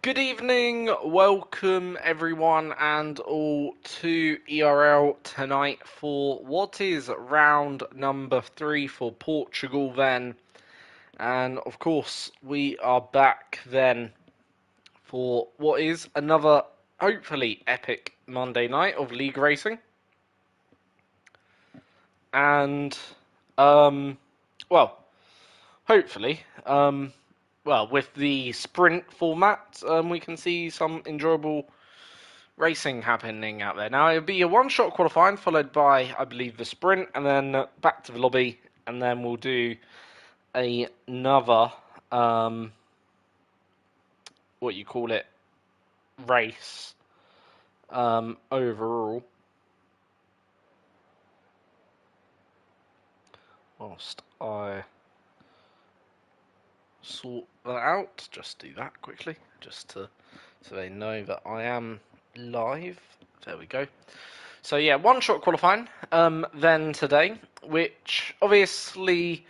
Good evening, welcome everyone and all to ERL tonight for what is round number 3 for Portugal then. And of course, we are back then for what is another hopefully epic Monday night of league racing. And, well, hopefully, with the sprint format, we can see some enjoyable racing happening out there. Now, it'll be a one-shot qualifying followed by, I believe, the sprint, and then back to the lobby, and then we'll do another, what you call it, race overall. Whilst I sort that out, just do that quickly, just to so they know that I am live. There we go. So yeah, one-shot qualifying then today, which obviously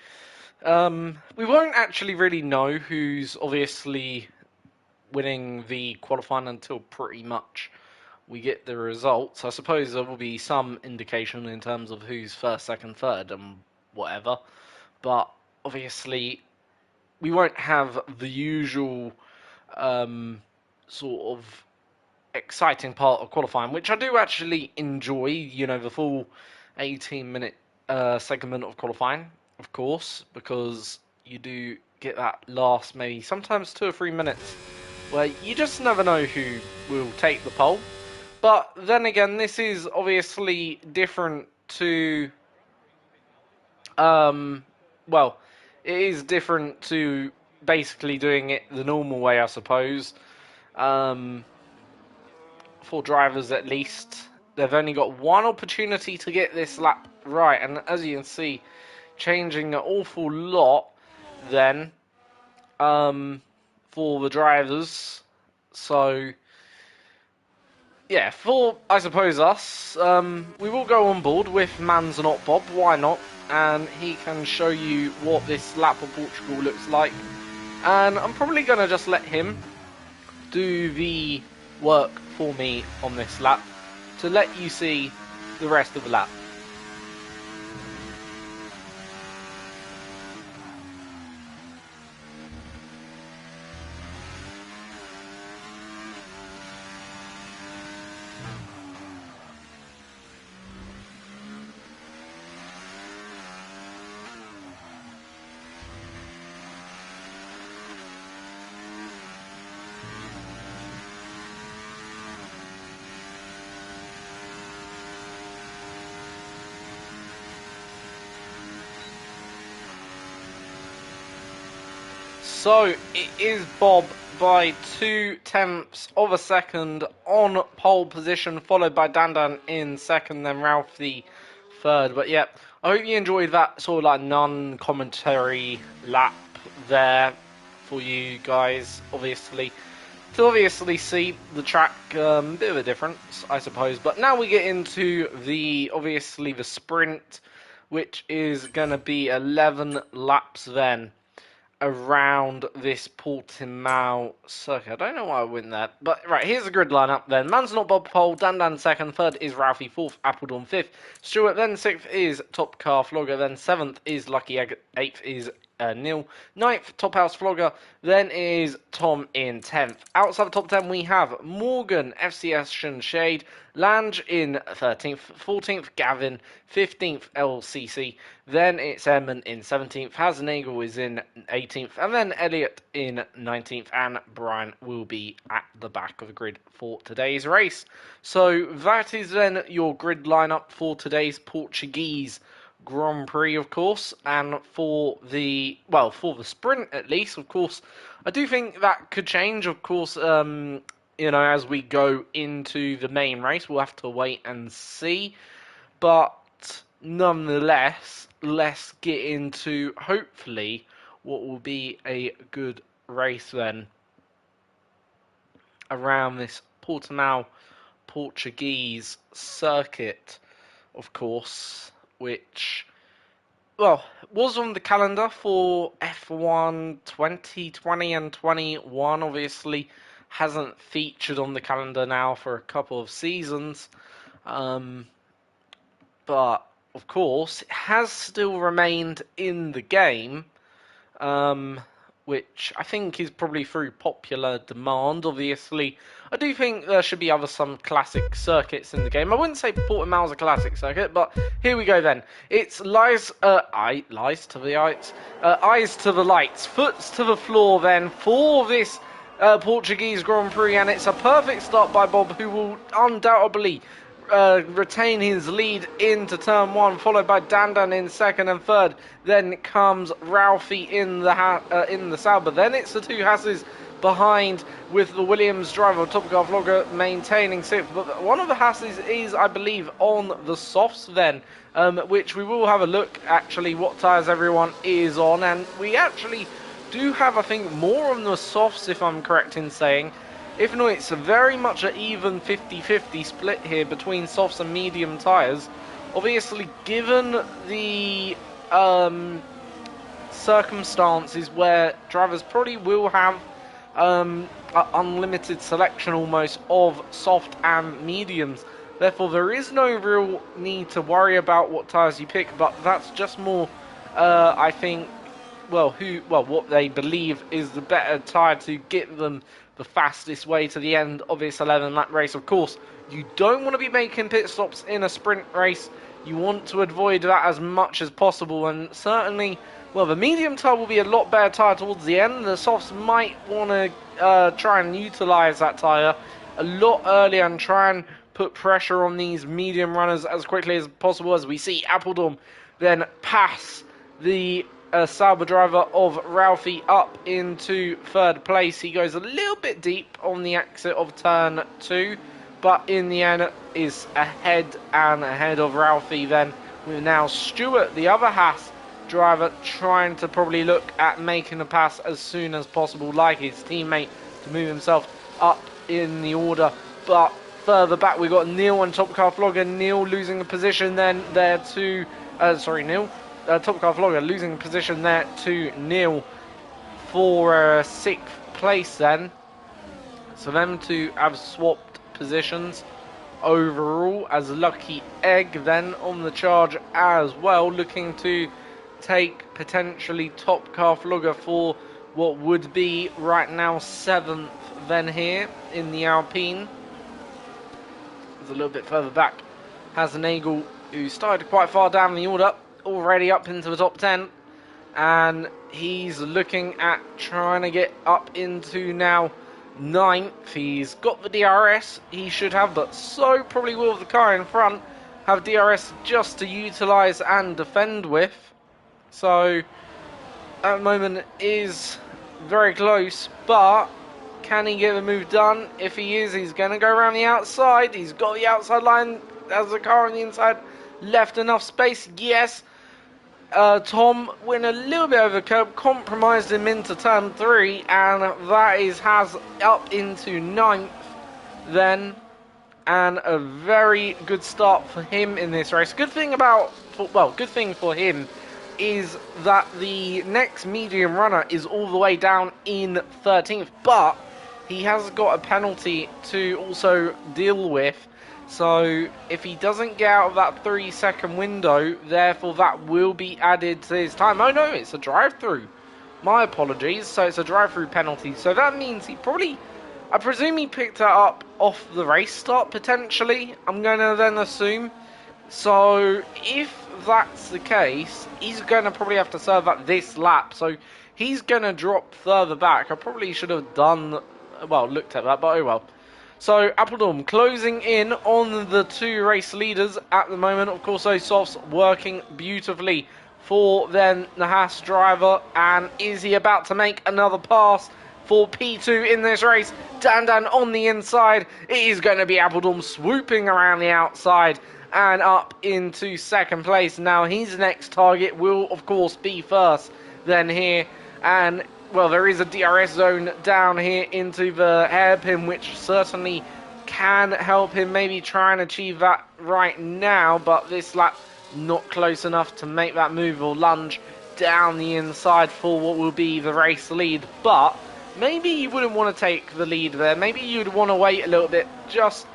we won't actually really know who's obviously winning the qualifying until pretty much we get the results. I suppose there will be some indication in terms of who's first, second, third, and whatever. But obviously, we won't have the usual sort of exciting part of qualifying, which I do actually enjoy. You know, the full 18-minute segment of qualifying, of course, because you do get that last maybe sometimes 2 or 3 minutes where you just never know who will take the pole. But then again, this is obviously different to well, it is different to basically doing it the normal way, I suppose. For drivers at least, they've only got one opportunity to get this lap right, and as you can see, changing an awful lot then for the drivers. So yeah, for I suppose us, we will go on board with Man's Not Bob. Why not? And he can show you what this lap of Portugal looks like. And I'm probably going to just let him do the work for me on this lap to let you see the rest of the lap. So it is Bob by 0.2 of a second on pole position, followed by Dandan in second, then Ralphie third. But yeah, I hope you enjoyed that sort of like non-commentary lap there for you guys, obviously. To obviously see the track, bit of a difference, I suppose. But now we get into obviously the sprint, which is going to be 11 laps then around this Portimao circuit. I don't know why I went that. But right, here's the grid lineup then. Man's Not Bob pole, Dan second, third is Ralphie, fourth Appledorn, fifth Stuart, then sixth is Top Car Flogger, then seventh is Lucky Egg, eighth is Neil, ninth Top House Flogger, then is Tom in 10th. Outside the top 10 we have Morgan, FCS Shade, Lange in 13th, 14th Gavin, 15th LCC, then it's Edmund in 17th, Hasenagel is in 18th, and then Elliot in 19th, and Brian will be at the back of the grid for today's race. So that is then your grid lineup for today's Portuguese Grand Prix, of course, and for the sprint at least, of course, I do think that could change, of course, as we go into the main race. We'll have to wait and see, but nonetheless, let's get into, hopefully, what will be a good race then around this Portimao Portuguese circuit, of course, which, was on the calendar for F1 2020 and 21, obviously, hasn't featured on the calendar now for a couple of seasons. But, of course, it has still remained in the game, which I think is probably through popular demand, obviously. I do think there should be some classic circuits in the game. I wouldn't say Portimao's a classic circuit, but here we go then. It's eyes to the lights, foots to the floor then for this Portuguese Grand Prix, and it's a perfect start by Bob, who will undoubtedly retain his lead into turn one, followed by Dandan in second and third. Then comes Ralphie in the Sauber. Then it's the two Hasses behind, with the Williams driver, Top Car Vlogger, maintaining sixth. But one of the Hasses is, I believe, on the softs then, which we will have a look actually what tyres everyone is on. And we actually do have, I think, more on the softs, if I'm correct in saying. If not, it's a very much an even 50-50 split here between softs and medium tyres. Obviously, given the circumstances where drivers probably will have an unlimited selection almost of soft and mediums. Therefore, there is no real need to worry about what tyres you pick, but that's just more, I think, what they believe is the better tyre to get them the fastest way to the end of this 11-lap race. Of course, you don't want to be making pit stops in a sprint race. You want to avoid that as much as possible, and certainly, the medium tyre will be a lot better tyre towards the end. The softs might want to try and utilise that tyre a lot earlier and try and put pressure on these medium runners as quickly as possible, as we see Apeldoorn then pass the Sauber driver of Ralphie up into third place. He goes a little bit deep on the exit of turn 2, but in the end is ahead of Ralphie then, with now Stewart, the other Haas driver, trying to probably look at making a pass as soon as possible, like his teammate, to move himself up in the order. But further back we've got Neil and Top Car Vlogger. Neil losing a position then there to Top Car Vlogger losing position there to Neil for sixth place then. So them two have swapped positions overall, as Lucky Egg then on the charge as well, looking to take potentially Top Car Vlogger for what would be right now 7th then here in the Alpine. It's a little bit further back has an Eagle, who started quite far down the order, already up into the top 10, and he's looking at trying to get up into now 9th. He's got the DRS, he should have, but so probably will the car in front have DRS just to utilise and defend with. So at the moment is very close, but can he get the move done? If he is, he's going to go around the outside. He's got the outside line as the car on the inside left enough space. Yes, Tom went a little bit over the curb, compromised him into turn 3, and that has up into 9th then, and a very good start for him in this race. Good thing for him is that the next medium runner is all the way down in 13th, but he has got a penalty to also deal with. So if he doesn't get out of that 3-second window, therefore that will be added to his time. Oh no, it's a drive-through. My apologies. So it's a drive-through penalty. So that means he probably, I presume he picked that up off the race start potentially, I'm going to then assume. So if that's the case, he's going to probably have to serve at this lap. So he's going to drop further back. I probably should have looked at that, but oh well. So Apeldoorn closing in on the two race leaders at the moment. Of course, those softs working beautifully for then the Haas driver. And is he about to make another pass for P2 in this race? Dandan on the inside. It is going to be Apeldoorn swooping around the outside and up into second place. Now his next target will of course be first then here, and there is a DRS zone down here into the hairpin, which certainly can help him maybe try and achieve that right now, but this lap not close enough to make that move or lunge down the inside for what will be the race lead. But maybe you wouldn't want to take the lead there. Maybe you'd want to wait a little bit just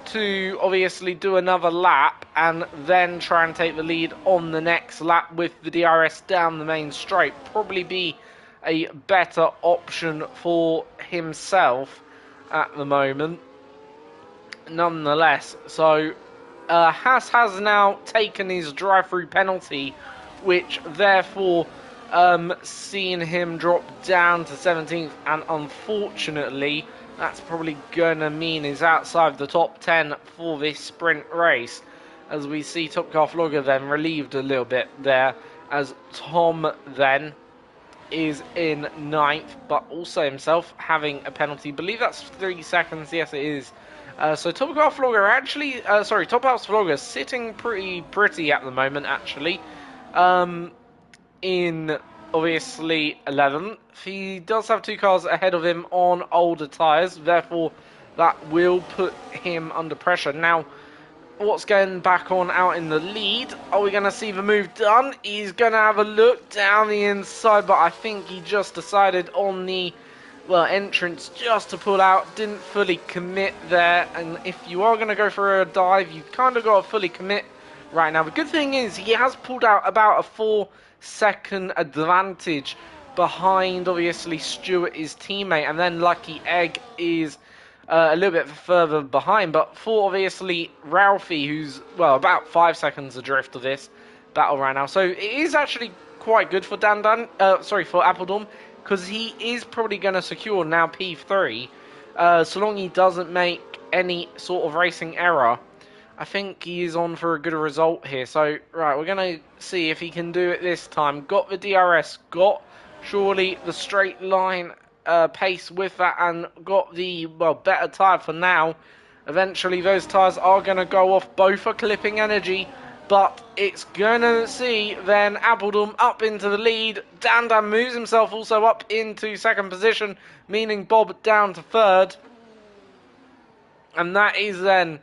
to obviously do another lap and then try and take the lead on the next lap with the DRS down the main straight. Probably be a better option for himself at the moment. Nonetheless, so Haas has now taken his drive-through penalty, which therefore seen him drop down to 17th, and unfortunately that's probably going to mean he's outside the top 10 for this sprint race, as we see Top Car Vlogger then relieved a little bit there, as Tom then is in 9th, but also himself having a penalty. I believe that's 3 seconds. Yes, it is. So Top House Vlogger actually, Top House Vlogger sitting pretty at the moment, actually. In obviously 11th. He does have 2 cars ahead of him on older tyres, therefore that will put him under pressure. Now, what's going back on out in the lead? Are we going to see the move done? He's going to have a look down the inside, but I think he just decided on the entrance just to pull out. Didn't fully commit there, and if you are going to go for a dive, you've kind of got to fully commit right now. The good thing is he has pulled out about a 4-second advantage behind, obviously, Stewart, his teammate, and then Lucky Egg is a little bit further behind, but for obviously Ralphie, who's about 5 seconds adrift of this battle right now, so it is actually quite good for for Appledom, because he is probably going to secure now P3, so long he doesn't make any sort of racing error. I think he is on for a good result here. So, right, we're going to see if he can do it this time. Got the DRS, got surely the straight line pace with that, and got the, better tyre for now. Eventually, those tyres are going to go off. Both are clipping energy, but it's going to see then Appledom up into the lead. Dan moves himself also up into second position, meaning Bob down to third. And that is then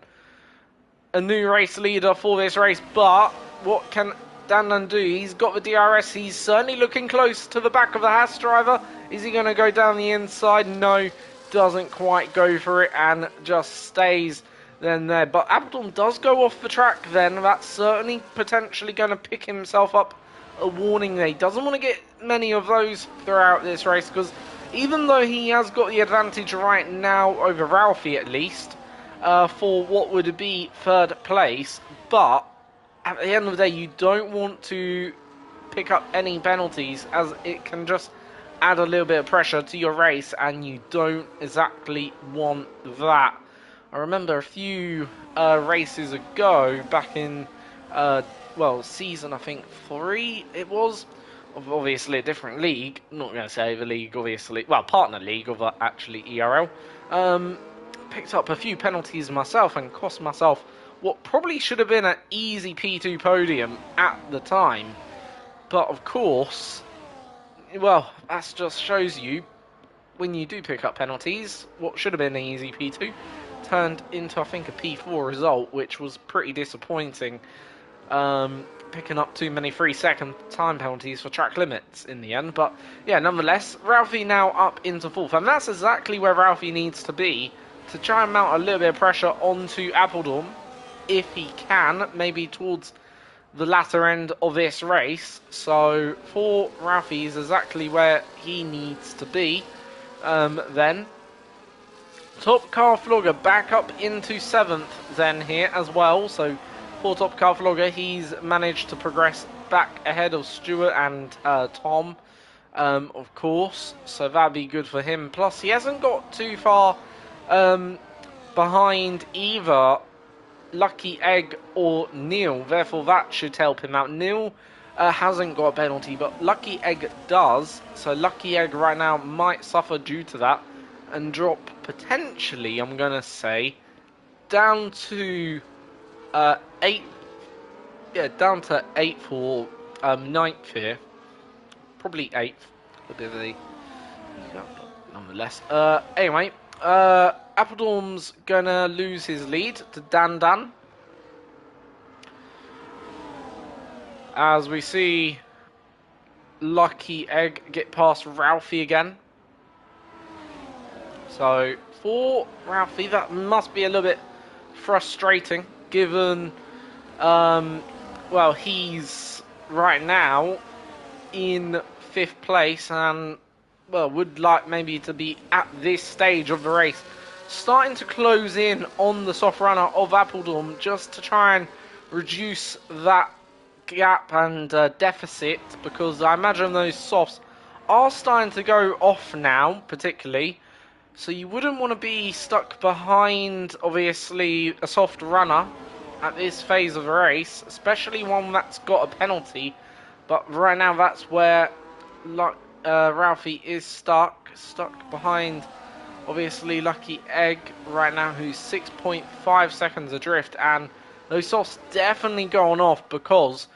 a new race leader for this race, but what can Dan do? He's got the DRS. He's certainly looking close to the back of the Haas driver. Is he going to go down the inside? No, doesn't quite go for it and just stays then there. But Appledom does go off the track then. That's certainly potentially going to pick himself up a warning there. He doesn't want to get many of those throughout this race, because even though he has got the advantage right now over Ralphie at least, for what would be third place, but at the end of the day you don't want to pick up any penalties, as it can just add a little bit of pressure to your race, and you don't exactly want that. I remember a few races ago, back in season I think 3 it was, of obviously a different league, not going to say the league obviously, partner league of actually ERL, picked up a few penalties myself and cost myself what probably should have been an easy P2 podium at the time. But of course, that just shows you, when you do pick up penalties, what should have been an easy P2 turned into, I think, a P4 result, which was pretty disappointing. Picking up too many 3-second time penalties for track limits in the end. But yeah, nonetheless, Ralphie now up into 4th, and that's exactly where Ralphie needs to be to try and mount a little bit of pressure onto Appledom, if he can, maybe towards the latter end of this race. So for Ralphie is exactly where he needs to be. Then Top Car Vlogger back up into 7th then here as well. So for Top Car Vlogger, he's managed to progress back ahead of Stuart and Tom, of course. So that'd be good for him. Plus, he hasn't got too far behind either Lucky Egg or Neil, therefore that should help him out. Neil hasn't got a penalty, but Lucky Egg does, so Lucky Egg right now might suffer due to that and drop potentially, I'm going to say, down to 8th, down to 8th or 9th here, probably 8th, a bit of a, nonetheless. Anyway, Appledom's gonna lose his lead to Dan. As we see Lucky Egg get past Ralphie again. So for Ralphie, that must be a little bit frustrating, given, well, he's right now in 5th place and, well, would like maybe to be at this stage of the race, starting to close in on the soft runner of Apeldoorn just to try and reduce that gap and deficit, because I imagine those softs are starting to go off now, particularly. So you wouldn't want to be stuck behind, obviously, a soft runner at this phase of the race, especially one that's got a penalty. But right now, that's where Ralphie is stuck behind, obviously, Lucky Egg right now, who's 6.5 seconds adrift. And those softs definitely going off because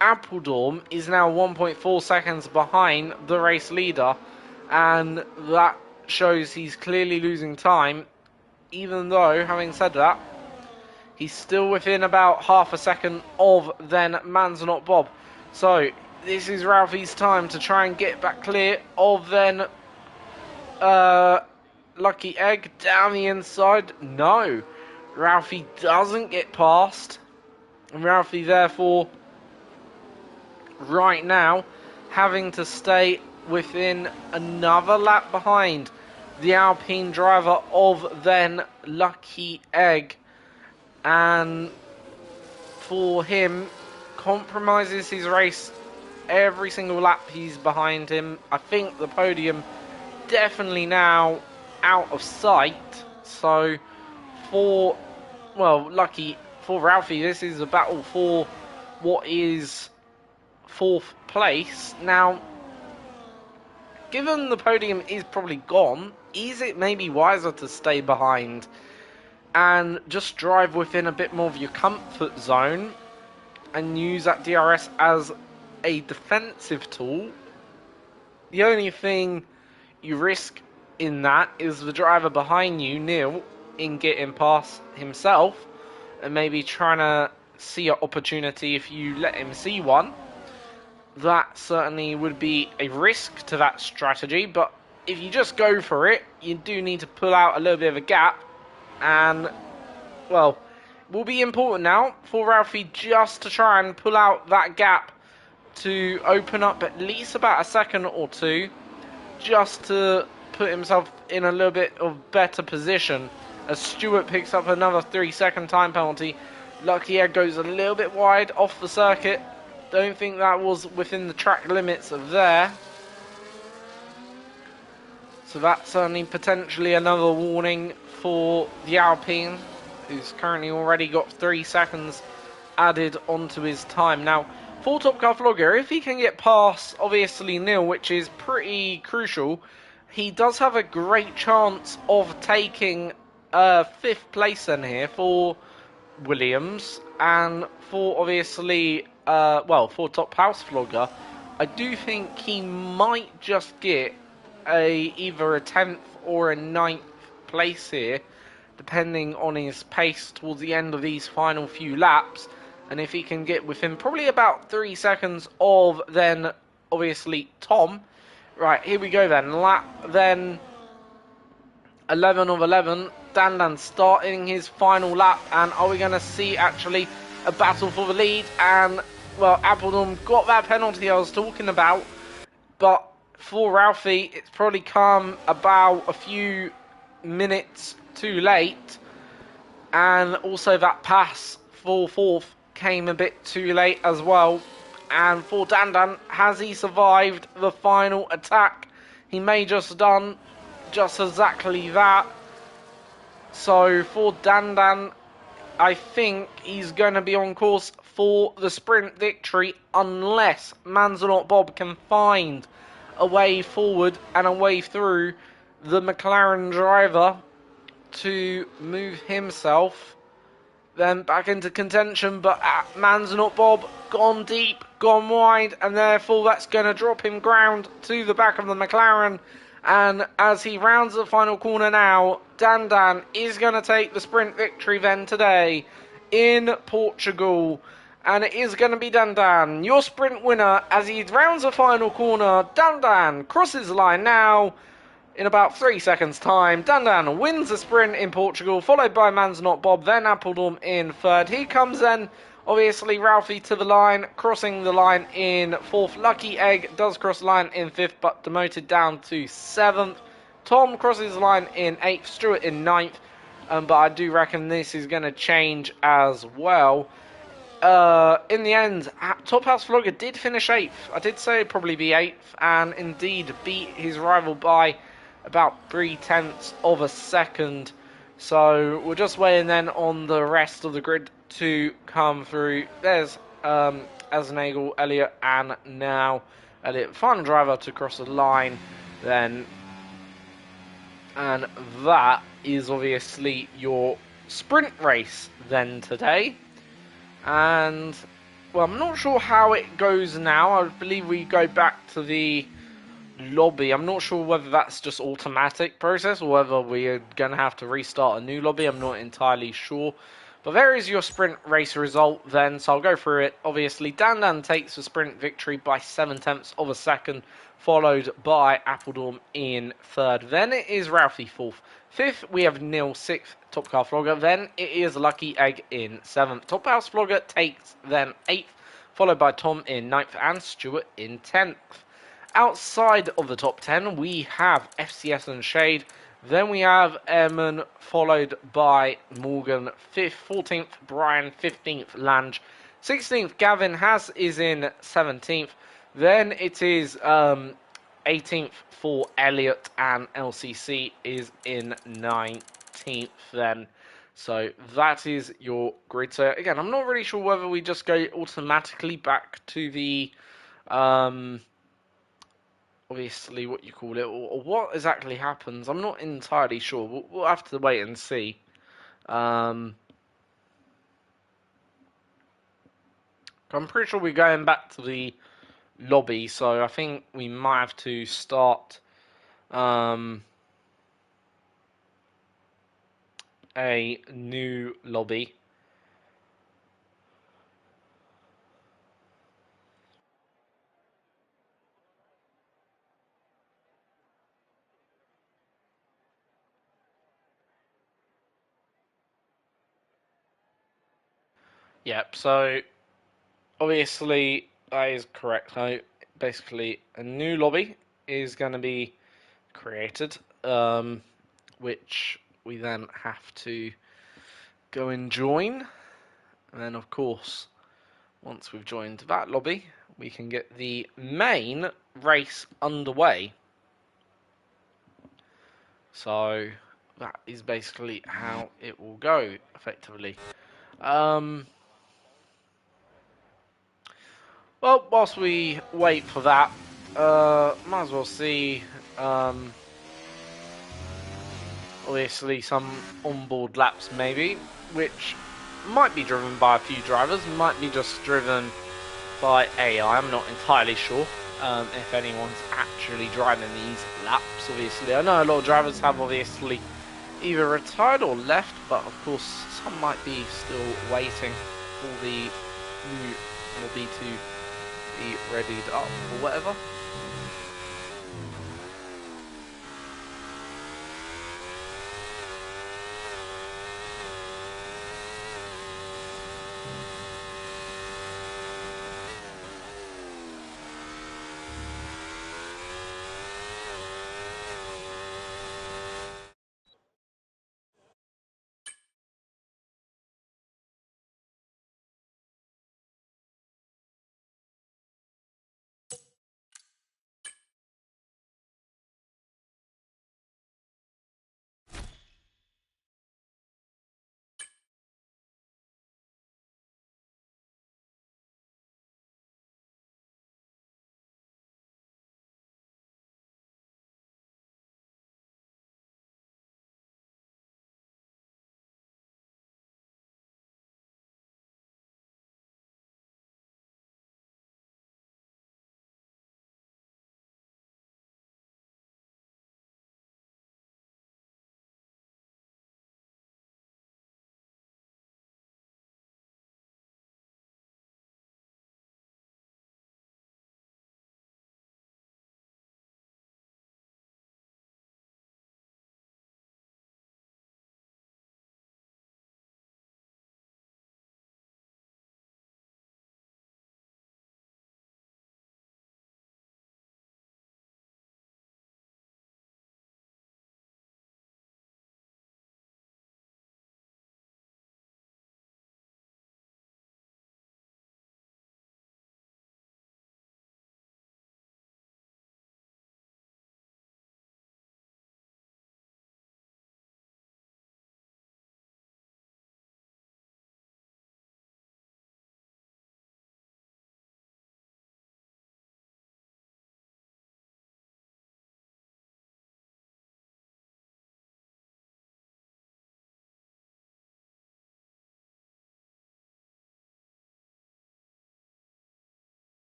Apeldoorn is now 1.4 seconds behind the race leader, and that shows he's clearly losing time, even though, having said that, he's still within about half a second of then Man's Not Bob. So this is Ralphie's time to try and get back clear of then Lucky Egg down the inside. No, Ralphie doesn't get past, and Ralphie therefore right now having to stay within another lap behind the Alpine driver of then Lucky Egg, and for him compromises his race every single lap he's behind him. I think the podium definitely now out of sight, so for, well, lucky for Ralphie, this is a battle for what is 4th place. Now, given the podium is probably gone, is it maybe wiser to stay behind and just drive within a bit more of your comfort zone and use that DRS as a defensive tool? The only thing you risk in that is the driver behind you, Neil, in getting past himself and maybe trying to see an opportunity if you let him see one. That certainly would be a risk to that strategy, but if you just go for it, you do need to pull out a little bit of a gap, and, well, it will be important now for Ralphie just to try and pull out that gap to open up at least about a second or two, just to put himself in a little bit of better position as Stewart picks up another 3-second time penalty. Lucky Egg goes a little bit wide off the circuit. Don't think that was within the track limits of there. So that's certainly potentially another warning for the Alpine, who's currently already got 3 seconds added onto his time. Now, for Top Car Vlogger, if he can get past, obviously, Neil, which is pretty crucial, he does have a great chance of taking 5th place in here for Williams, and for, obviously, well, for Top House Vlogger, I do think he might just get either a 10th or a 9th place here, depending on his pace towards the end of these final few laps. And if he can get within probably about 3 seconds of then, obviously, Tom. Right, here we go then. Lap then 11 of 11. Dan starting his final lap. And are we going to see, actually, a battle for the lead? And, well, Apeldoorn got that penalty I was talking about. But for Ralphie, it's probably come about a few minutes too late. And also that pass for 4th came a bit too late as well. And for Dan, has he survived the final attack? He may just done just exactly that. So for Dan, I think he's going to be on course for the sprint victory unless Manzarote Bob can find a way forward and a way through the McLaren driver to move himself then back into contention. But Manzarote Bob gone deep, gone wide, and therefore that's going to drop him ground to the back of the McLaren. And as he rounds the final corner now, Dan is going to take the sprint victory then today in Portugal. And it is going to be Dan, your sprint winner, as he rounds the final corner. Dan crosses the line now. in about 3 seconds time. Dandan wins the sprint in Portugal, followed by Mans Not Bob, then Appledorm in third. He comes then, obviously, Ralphie to the line, crossing the line in fourth. Lucky Egg does cross the line in fifth, but demoted down to seventh. Tom crosses the line in eighth, Stuart in ninth, but I do reckon this is going to change as well. In the end, Top House Vlogger did finish 8th. I did say it'd probably be 8th, and indeed beat his rival by about 0.3 of a second. So we're just waiting then on the rest of the grid to come through. There's Asnagel, Elliot, and now Elliot, final driver to cross the line then. And that is obviously your sprint race then today. And, well, I'm not sure how it goes now. I believe we go back to the lobby. I'm not sure whether that's just automatic process or whether we're going to have to restart a new lobby. I'm not entirely sure. But there is your sprint race result then, so I'll go through it. Obviously, Dandan takes the sprint victory by 0.7 of a second, followed by Appledorm in third. Then it is Ralphie fourth. Fifth, we have Neil sixth, Top Car Vlogger. Then it is Lucky Egg in seventh. Top House Vlogger takes then eighth, followed by Tom in ninth and Stuart in 10th. Outside of the top 10, we have FCS and Shade. Then we have Eamon, followed by Morgan, 5th, 14th, Brian, 15th, Lange, 16th, Gavin Has is in 17th. Then it is 18th for Elliot, and LCC is in 19th then. So that is your grid. So again, I'm not really sure whether we just go automatically back to the obviously what you call it, or what exactly happens. I'm not entirely sure. We'll have to wait and see. I'm pretty sure we're going back to the lobby, so I think we might have to start a new lobby. Yep, so obviously that is correct. So basically a new lobby is going to be created, which we then have to go and join. And then of course, once we've joined that lobby, we can get the main race underway. So that is basically how it will go, effectively. Well, whilst we wait for that, might as well see, obviously, some onboard laps maybe, which might be driven by a few drivers, might be just driven by AI. I'm not entirely sure if anyone's actually driving these laps, obviously. I know a lot of drivers have obviously either retired or left, but of course some might be still waiting for the new lobby to be readied up or whatever.